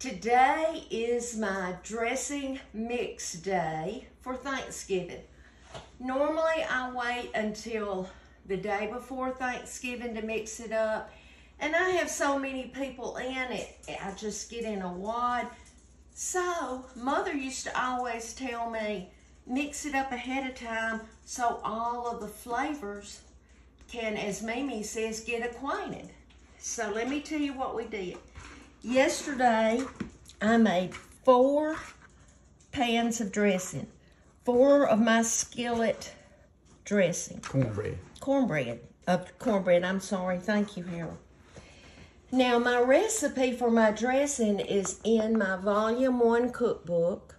Today is my dressing mix day for Thanksgiving. Normally I wait until the day before Thanksgiving to mix it up, and I have so many people in it, I just get in a wad. So Mother used to always tell me, mix it up ahead of time so all of the flavors can, as Mimi says, get acquainted. So let me tell you what we did. Yesterday, I made 4 pans of dressing. 4 of my skillet dressing. Cornbread, I'm sorry. Thank you, Harold. Now, my recipe for my dressing is in my Volume 1 cookbook,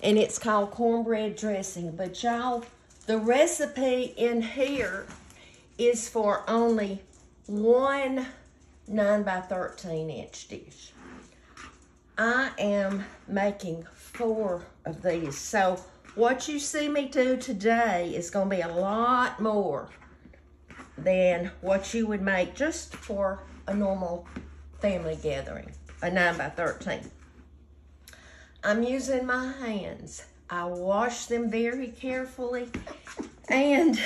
and it's called cornbread dressing. But y'all, the recipe in here is for only one 9 by 13 inch dish. I am making 4 of these. So what you see me do today is going to be a lot more than what you would make just for a normal family gathering, a 9 by 13. I'm using my hands. I wash them very carefully, and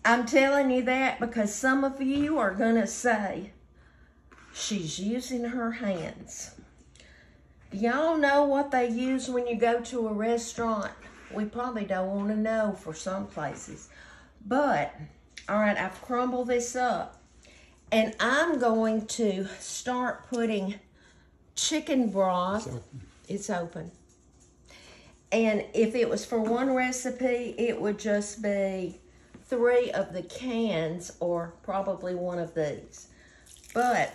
I'm telling you that because some of you are going to say, she's using her hands. Do y'all know what they use when you go to a restaurant? We probably don't want to know for some places. But, all right, I've crumbled this up. And I'm going to start putting chicken broth. It's open. And if it was for one recipe, it would just be 3 of the cans or probably one of these. But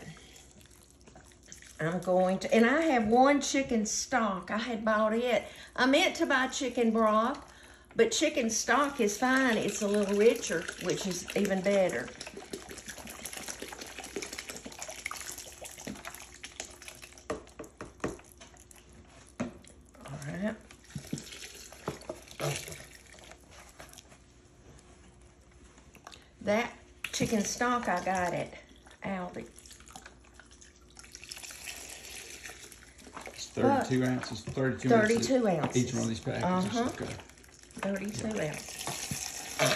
I'm going to, and I have 1 chicken stock. I had bought it. I meant to buy chicken broth, but chicken stock is fine. It's a little richer, which is even better. All right. That chicken stock I got at Aldi. It's 32 ounces. 32 ounces. Each one of these packages. Okay. 32 ounces.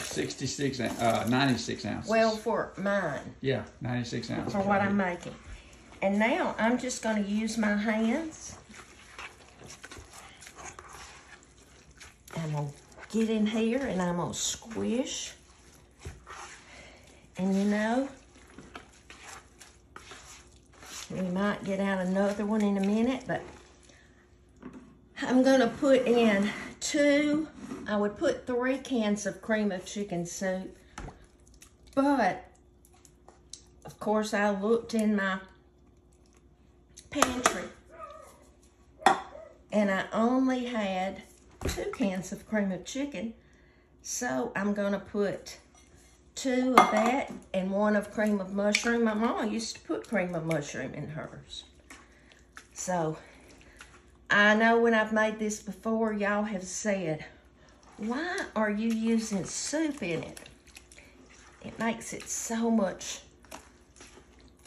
66 ounces. 96 ounces. Well, for mine. Yeah, 96 ounces. For what I'm making. And now I'm just going to use my hands. I'm going to get in here and I'm going to squish. And you know, we might get out another one in a minute, but I'm going to put in 2, I would put 3 cans of cream of chicken soup, but of course I looked in my pantry and I only had 2 cans of cream of chicken, so I'm going to put 2 of that and 1 of cream of mushroom. My mama used to put cream of mushroom in hers. So, I know when I've made this before, y'all have said, why are you using soup in it? It makes it so much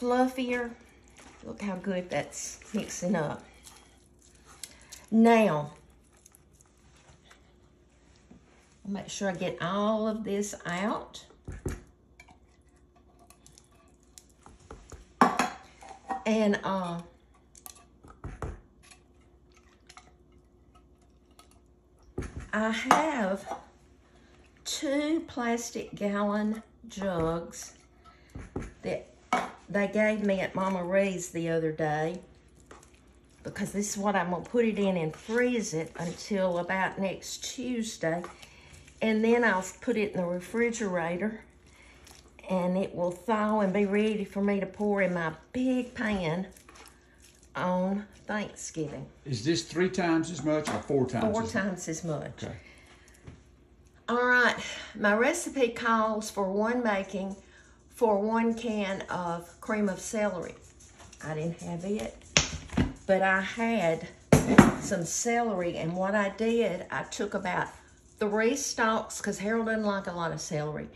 fluffier. Look how good that's mixing up. Now, I'll make sure I get all of this out. And I have 2 plastic gallon jugs that they gave me at Mama Ray's the other day, because this is what I'm going to put it in and freeze it until about next Tuesday. And then I'll put it in the refrigerator and it will thaw and be ready for me to pour in my big pan on Thanksgiving. Is this 3 times as much or 4 times? 4 times as much. Okay. All right, my recipe calls for 1 making for 1 can of cream of celery. I didn't have it, but I had some celery, and what I did, I took about 3 stalks, because Harold doesn't like a lot of celery.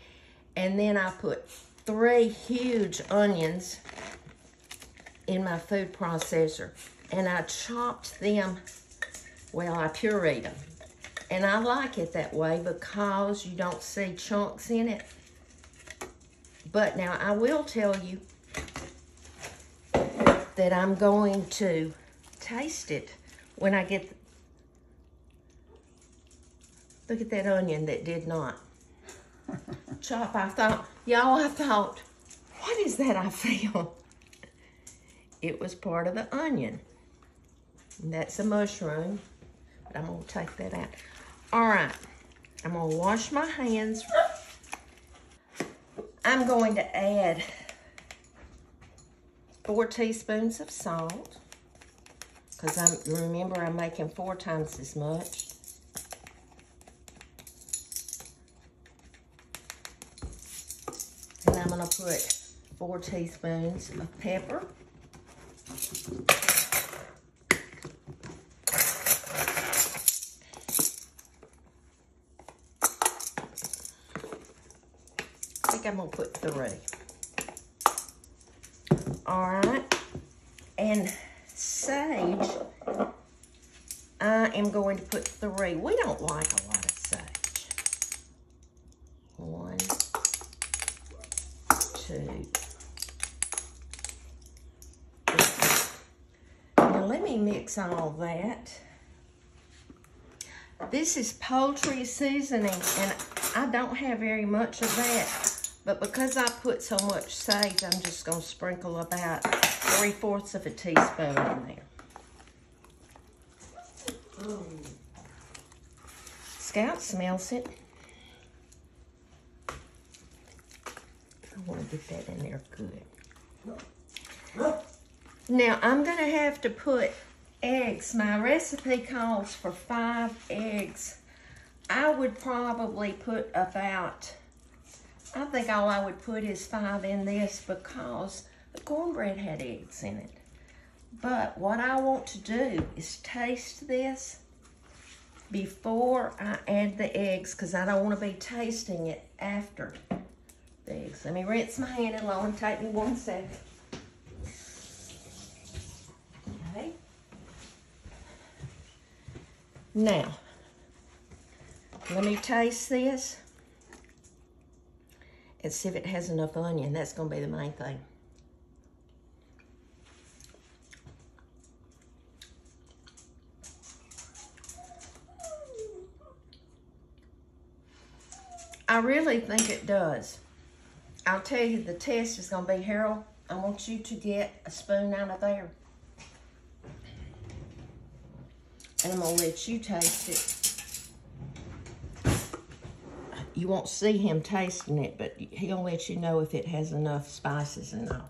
And then I put 3 huge onions in my food processor, and I chopped them, well, I pureed them. And I like it that way because you don't see chunks in it. But now I will tell you that I'm going to taste it when I get, look at that onion that did not chop. I thought, what is that I feel? It was part of the onion. And that's a mushroom, but I'm gonna take that out. All right, I'm gonna wash my hands. I'm going to add 4 teaspoons of salt, because remember I'm making 4 times as much. And I'm gonna put 4 teaspoons of pepper. I think I'm gonna put 3. All right, and sage, I am going to put 3. We don't like a lot of sage. 1, 2. Now let me mix all that. This is poultry seasoning, and I don't have very much of that. But because I put so much sage, I'm just going to sprinkle about 3/4 of a teaspoon in there. Scout smells it. I want to get that in there good. Now, I'm going to have to put eggs. My recipe calls for 5 eggs. I would probably put about, I think all I would put is 5 in this because the cornbread had eggs in it. But what I want to do is taste this before I add the eggs, because I don't want to be tasting it after the eggs. Let me rinse my hand. It'll only take me 1 second. Okay. Now, let me taste this and see if it has enough onion. That's going to be the main thing. I really think it does. I'll tell you, the test is going to be, Harold, I want you to get a spoon out of there. And I'm going to let you taste it. You won't see him tasting it, but he'll let you know if it has enough spices and all.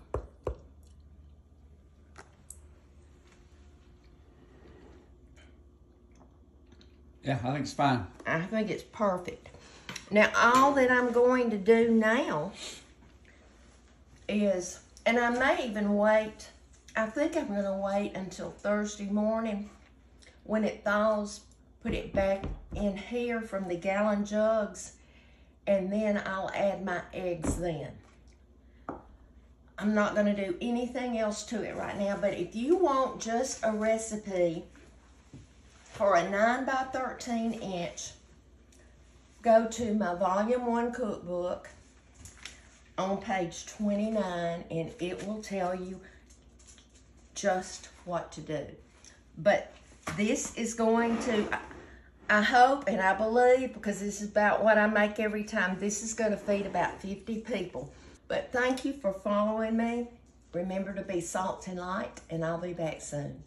Yeah, I think it's fine. I think it's perfect. Now, all that I'm going to do now is, and I may even wait, I think I'm going to wait until Thursday morning. When it thaws, put it back in here from the gallon jugs, and then I'll add my eggs then. I'm not going to do anything else to it right now, but if you want just a recipe for a 9 by 13 inch, go to my Volume 1 cookbook on page 29, and it will tell you just what to do. But this is going to, I hope and I believe, because this is about what I make every time, this is going to feed about 50 people. But thank you for following me. Remember to be salt and light, and I'll be back soon.